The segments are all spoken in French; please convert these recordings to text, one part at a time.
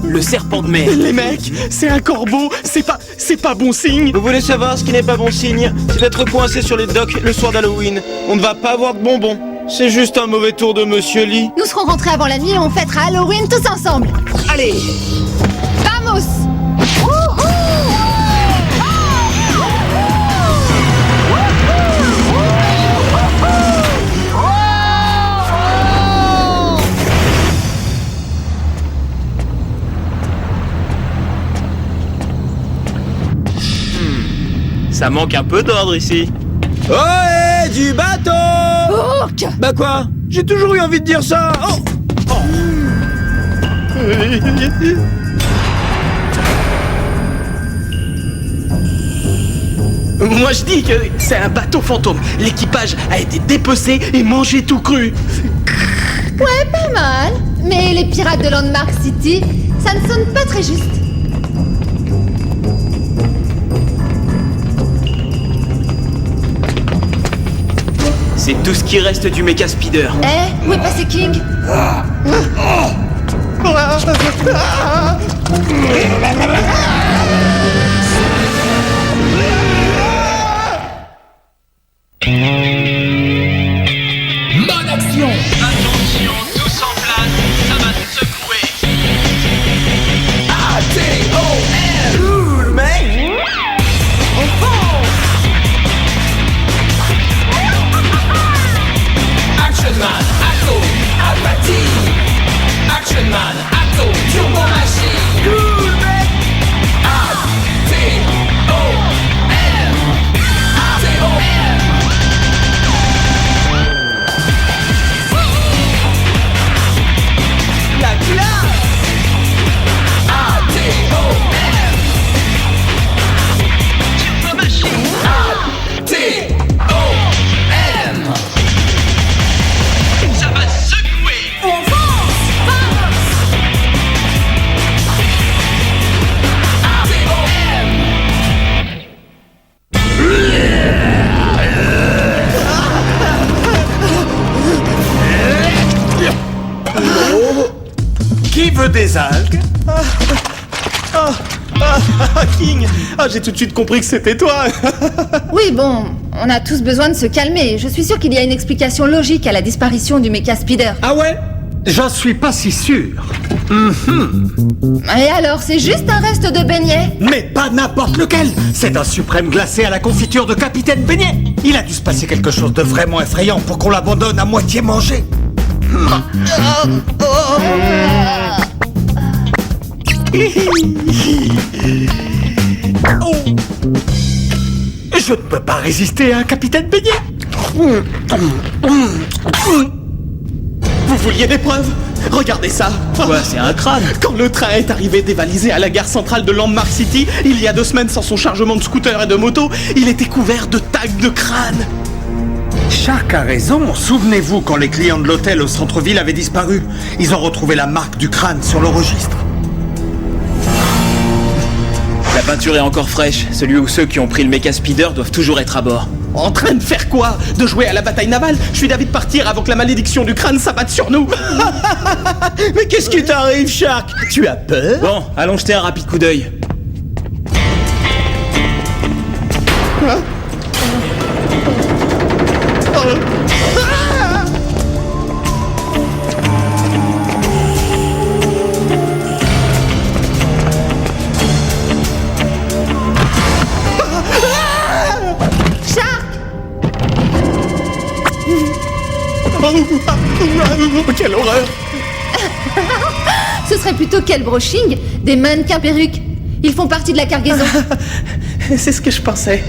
le serpent de mer. Les mecs, c'est un corbeau, c'est pas bon signe. Vous voulez savoir ce qui n'est pas bon signe? C'est d'être coincé sur les docks le soir d'Halloween. On ne va pas avoir de bonbons. C'est juste un mauvais tour de Monsieur Lee. Nous serons rentrés avant la nuit et on fêtera Halloween tous ensemble. Allez! Vamos! Ça manque un peu d'ordre ici. Ohé, du bateau! Ourk! Bah quoi? J'ai toujours eu envie de dire ça. Oh! Moi je dis que c'est un bateau fantôme. L'équipage a été dépecé et mangé tout cru. Ouais, pas mal. Mais les pirates de Landmark City, ça ne sonne pas très juste. C'est tout ce qui reste du Mecha Speeder. Où est passé King? Bonne action! Attention, tous en place, ça va se secouer. A-T-O-L! Cool, mec! Action Man, Atto, Apathie! Action Man, Atto, Turbo Machine! Cool, mec! A-T-O-L! A-T-O-L! La classe! A-T-O-L! Turbo Machine. A-T-O-M! Ça va secouer. Qui veut des algues? King! J'ai tout de suite compris que c'était toi. Oui, bon, on a tous besoin de se calmer. Je suis sûre qu'il y a une explication logique à la disparition du Mecha Speeder. Ah ouais? J'en suis pas si sûr. Et alors, c'est juste un reste de beignet? Mais pas n'importe lequel. C'est un suprême glacé à la confiture de Capitaine Beignet. Il a dû se passer quelque chose de vraiment effrayant pour qu'on l'abandonne à moitié mangé. Oh. Je ne peux pas résister à un Capitaine Beignet. Vous vouliez des preuves? Regardez ça. Quoi, c'est un crâne? Quand le train est arrivé dévalisé à la gare centrale de Landmark City, il y a 2 semaines sans son chargement de scooters et de motos, il était couvert de tags de crâne. Shark a raison. Souvenez-vous quand les clients de l'hôtel au centre-ville avaient disparu. Ils ont retrouvé la marque du crâne sur le registre. La peinture est encore fraîche. Celui ou ceux qui ont pris le Mecha Speeder doivent toujours être à bord. En train de faire quoi? De jouer à la bataille navale? Je suis d'avis de partir avant que la malédiction du crâne s'abatte sur nous. Mais qu'est-ce qui t'arrive, Shark? Tu as peur? Bon, allons jeter un rapide coup d'œil. Quelle horreur! Ce serait plutôt quel brushing? Des mannequins perruques. Ils font partie de la cargaison. C'est ce que je pensais.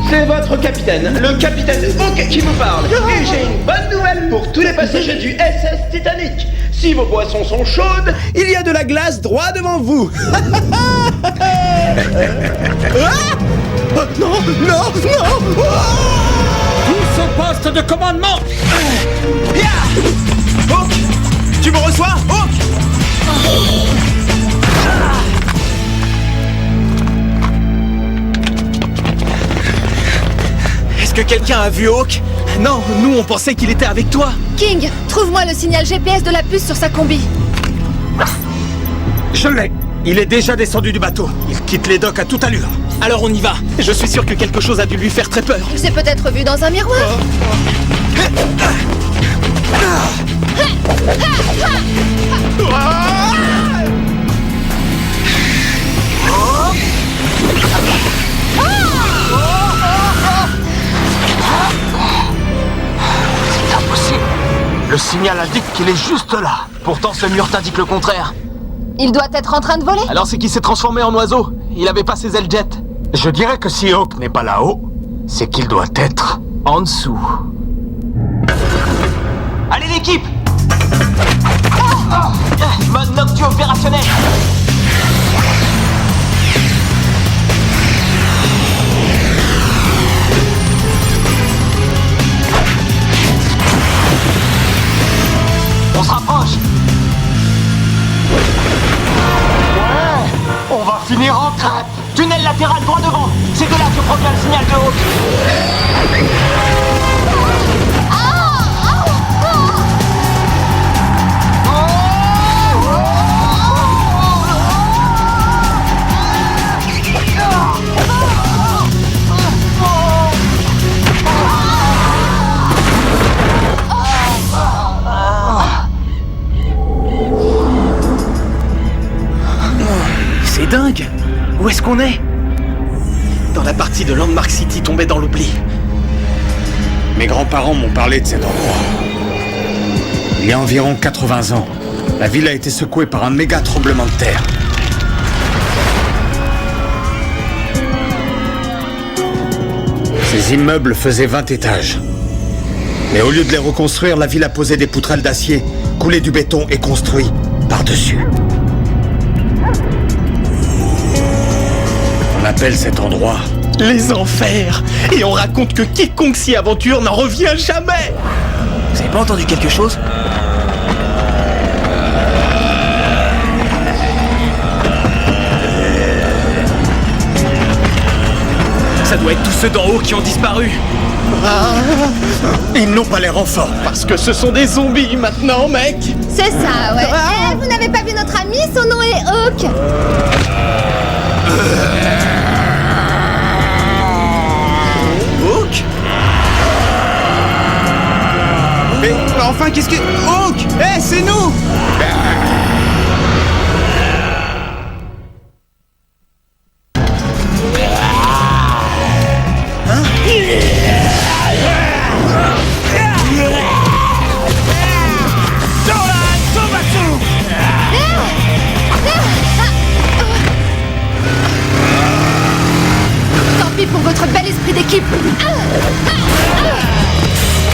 C'est votre capitaine, le capitaine Hook qui vous parle. Et j'ai une bonne nouvelle pour tous les passagers du SS Titanic. Si vos boissons sont chaudes, il y a de la glace droit devant vous. Non, non, non! Tous au poste de commandement. Hook, tu me reçois, Hook? quelqu'un a vu Hawk? Non, nous on pensait qu'il était avec toi. King, trouve-moi le signal GPS de la puce sur sa combi. Je l'ai. Il est déjà descendu du bateau. Il quitte les docks à toute allure. Alors on y va. Je suis sûr que quelque chose a dû lui faire très peur. Il s'est peut-être vu dans un miroir. C'est impossible. Le signal indique qu'il est juste là. Pourtant ce mur t'indique le contraire. Il doit être en train de voler. Alors c'est qu'il s'est transformé en oiseau. Il avait pas ses ailes jet. Je dirais que si Hawk n'est pas là-haut, c'est qu'il doit être En dessous. Allez l'équipe! Mode Noctu opérationnel! On se rapproche! Ouais! On va finir en trappe! Tunnel latéral droit devant! C'est de là que provient le signal de Hawk! C'est dingue. Où est-ce qu'on est? Dans la partie de Landmark City tombée dans l'oubli. Mes grands-parents m'ont parlé de cet endroit. Il y a environ 80 ans, la ville a été secouée par un méga tremblement de terre. Ces immeubles faisaient 20 étages. Mais au lieu de les reconstruire, la ville a posé des poutrelles d'acier, coulé du béton et construit par-dessus. On appelle cet endroit Les enfers. Et on raconte que quiconque s'y aventure n'en revient jamais. Vous avez pas entendu quelque chose? Ça doit être tous ceux d'en haut qui ont disparu. Ils n'ont pas l'air en forme. Parce que ce sont des zombies maintenant, mec. C'est ça, ouais. Eh, vous n'avez pas vu notre ami? Son nom est Hawk. Hawk? Mais enfin, qu'est-ce que... Hawk! Eh, c'est nous! Tant pis pour votre bel esprit d'équipe.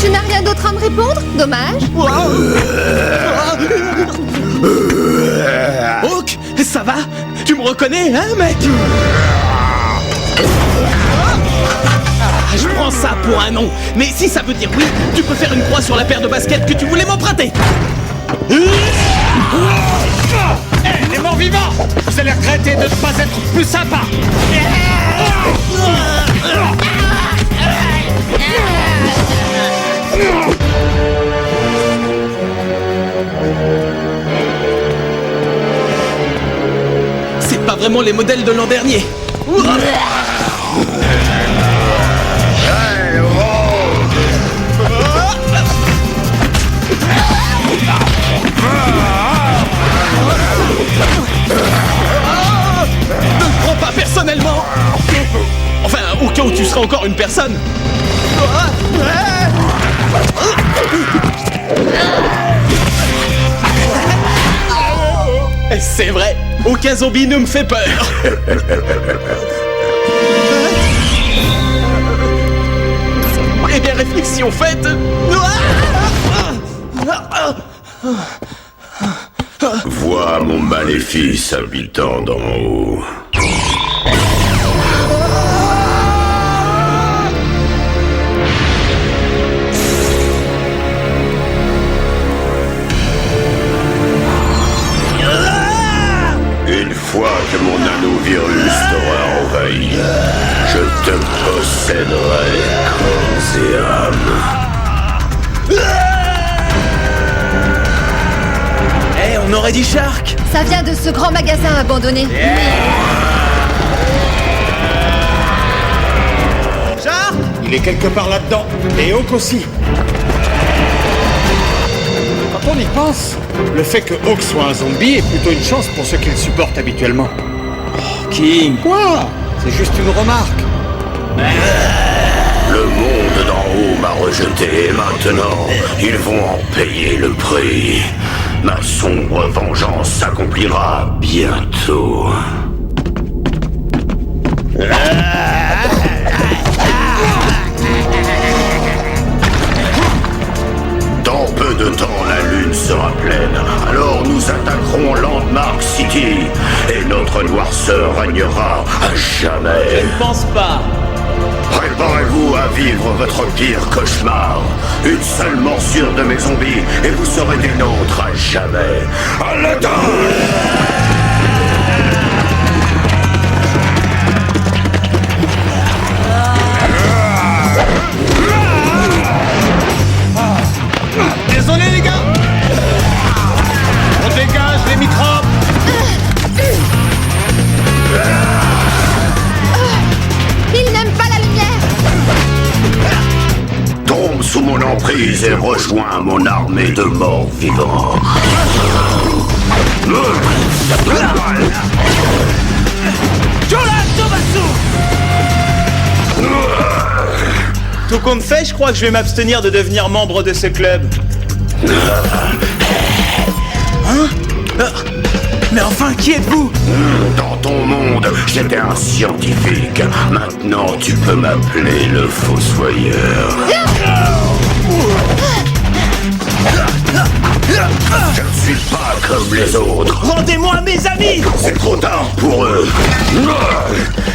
Tu n'as rien d'autre à me répondre? Dommage. Hawk, ça va? Tu me reconnais, hein, mec? Je prends ça pour un non. Mais si ça veut dire oui, tu peux faire une croix sur la paire de baskets que tu voulais m'emprunter. Les morts vivants! Vous allez regretter de ne pas être plus sympa! C'est pas vraiment les modèles de l'an dernier. Ne le prends pas personnellement. Enfin, au cas où tu seras encore une personne. C'est vrai, aucun zombie ne me fait peur. Eh bien, réflexion faite. Vois mon maléfice habitant d'en haut. Une fois que mon nanovirus t'aura envahi, je te posséderai corps et âme. Eh, on aurait dit Shark. Ça vient de ce grand magasin abandonné. Shark! Il est quelque part là-dedans. Et Hawk aussi. Quand on y pense, le fait que Hawk soit un zombie est plutôt une chance pour ceux qui le supportent habituellement. King. Quoi? C'est juste une remarque. Le monde d'en haut m'a rejeté et maintenant, ils vont en payer le prix. Ma sombre vengeance s'accomplira bientôt. Dans peu de temps, la lune sera pleine. Alors nous attaquerons Landmark City et notre noirceur régnera à jamais. Je ne pense pas. Préparez-vous à vivre votre pire cauchemar. Une seule morsure de mes zombies et vous serez des nôtres à jamais. À l'attaque! Désolé les gars. On dégage les microbes. Il n'aime pas la lumière. Tombe sous mon emprise et rejoins mon armée de morts vivants. Tout compte fait, je crois que je vais m'abstenir de devenir membre de ce club. Hein? Mais enfin, qui êtes-vous? Dans ton monde, j'étais un scientifique. Maintenant, tu peux m'appeler le Fossoyeur. Je ne suis pas comme les autres. Rendez-moi mes amis! C'est trop tard pour eux.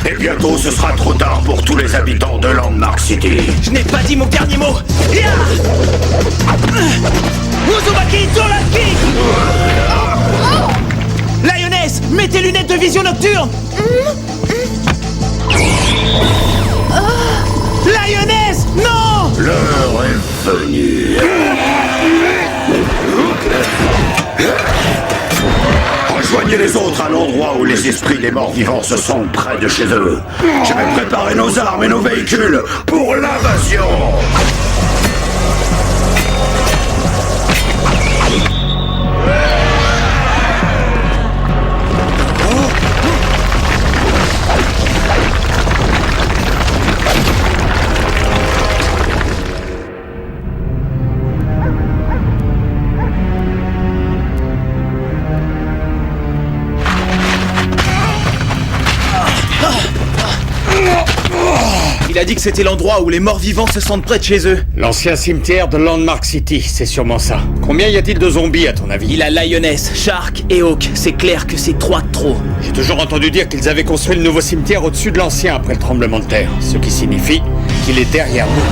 Et bientôt, ce sera trop tard pour tous les habitants de Landmark City. Je n'ai pas dit mon dernier mot! Ya! Uzumaki Tsuraki! Lioness, mets tes lunettes de vision nocturne! Lioness, non! L'heure est venue. Rejoignez les autres à l'endroit où les esprits des morts vivants se sentent près de chez eux. Je vais préparer nos armes et nos véhicules pour l'invasion. Il a dit que c'était l'endroit où les morts vivants se sentent près de chez eux. L'ancien cimetière de Landmark City, c'est sûrement ça. Combien y a-t-il de zombies à ton avis? Il a Lioness, Shark et Hawk. C'est clair que c'est 3 de trop. J'ai toujours entendu dire qu'ils avaient construit le nouveau cimetière au-dessus de l'ancien après le tremblement de terre. Ce qui signifie qu'il est derrière nous.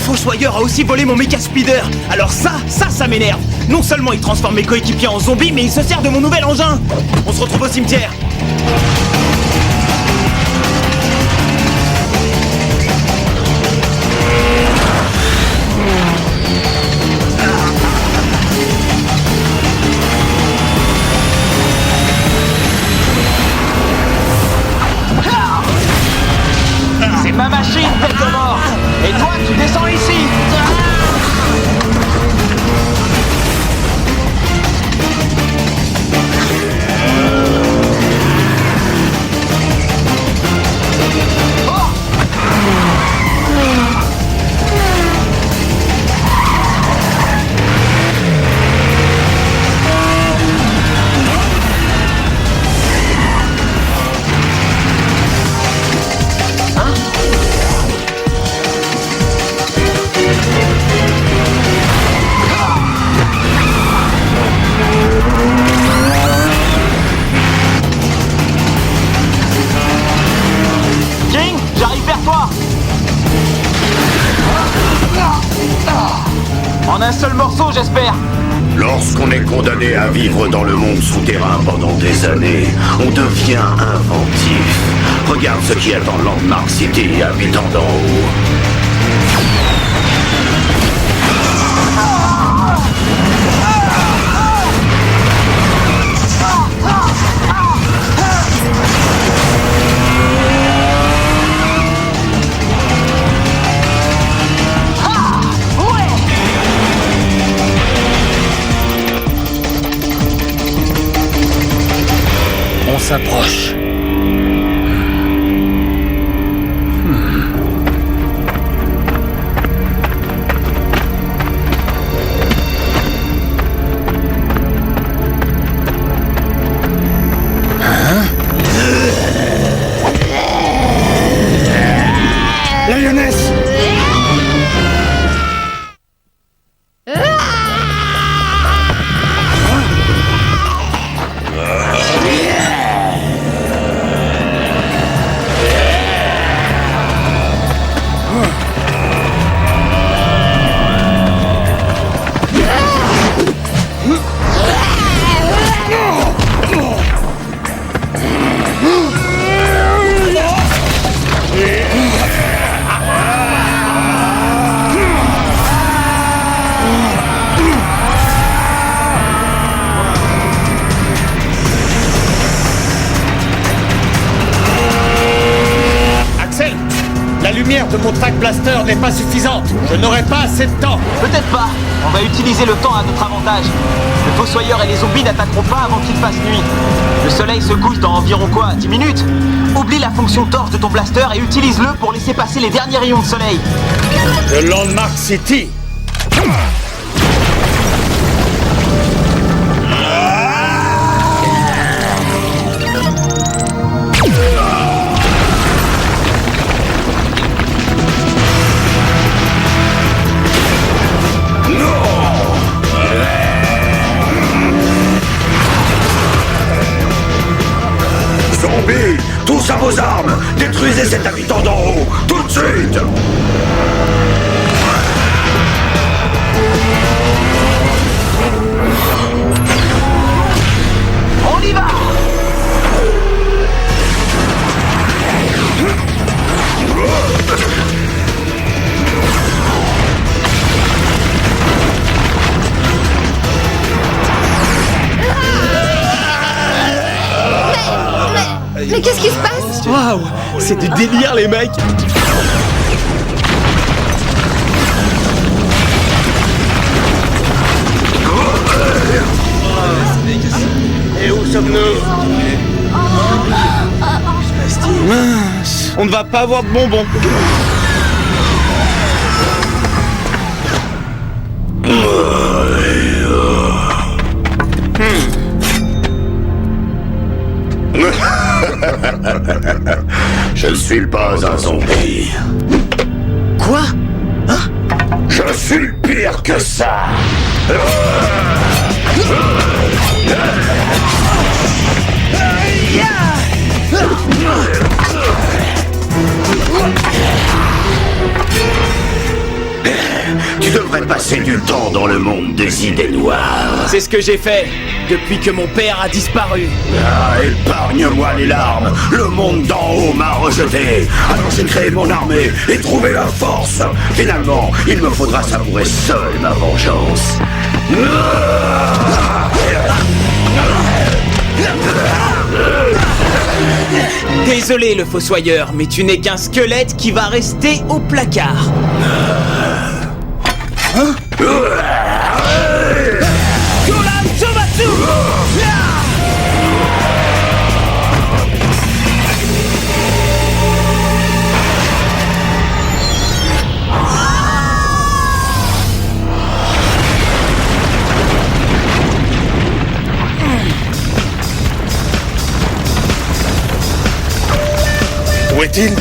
Fossoyeur a aussi volé mon méca speeder. Alors ça m'énerve. Non seulement il transforme mes coéquipiers en zombies, mais il se sert de mon nouvel engin. On se retrouve au cimetière. C'est ma machine, tête de mort. Et toi, tu descends ici. En un seul morceau, j'espère. Lorsqu'on est condamné à vivre dans le monde souterrain pendant des années, on devient inventif. Regarde ce qu'il y a dans Landmark City, habitant d'en haut. On s'approche. La lionesse! Axel, la lumière de mon track blaster n'est pas suffisante. Je n'aurai pas assez de temps. Peut-être pas. On va utiliser le temps à notre avantage. Le fossoyeur et les zombies n'attaqueront pas avant qu'il fasse nuit. Le soleil se couche dans environ quoi, 10 minutes? Oublie la fonction torche de ton blaster et utilise-le pour laisser passer les derniers rayons de soleil. De Landmark City. Zombies, tous à vos armes! Détruisez cet habitant d'en haut, tout de suite! On y va! Mais qu'est-ce qui se passe? Waouh, c'est du délire les mecs. Et où sommes-nous? Mince, on ne va pas avoir de bonbons. Je ne suis pas un zombie. Quoi? Je suis pire que ça. Tu devrais passer du temps dans le monde des idées noires. C'est ce que j'ai fait depuis que mon père a disparu. Ah, épargne-moi les larmes. Le monde d'en haut m'a rejeté. Alors j'ai créé mon armée et trouvé la force. Finalement, il me faudra savourer seul ma vengeance. Désolé le fossoyeur, mais tu n'es qu'un squelette qui va rester au placard. Kulan Somatsu! Où est-il?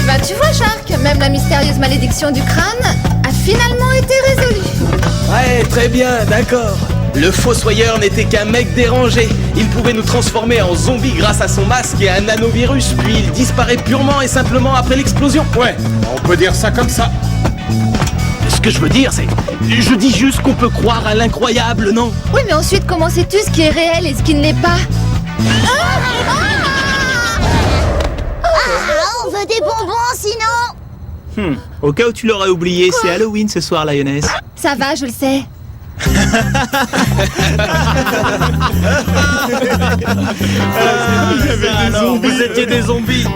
Bah tu vois Shark, même la mystérieuse malédiction du crâne a finalement été résolue. Ouais, très bien, d'accord. Le Fossoyeur n'était qu'un mec dérangé. Il pouvait nous transformer en zombies grâce à son masque et à un nanovirus, puis il disparaît purement et simplement après l'explosion. Ouais, on peut dire ça comme ça. Ce que je veux dire, c'est... Je dis juste qu'on peut croire à l'incroyable, non? Oui, mais ensuite, comment sais-tu ce qui est réel et ce qui ne l'est pas? On veut des bonbons sinon. Au cas où tu l'aurais oublié, c'est Halloween ce soir, Lioness. Ça va, je le sais. Vous étiez des zombies.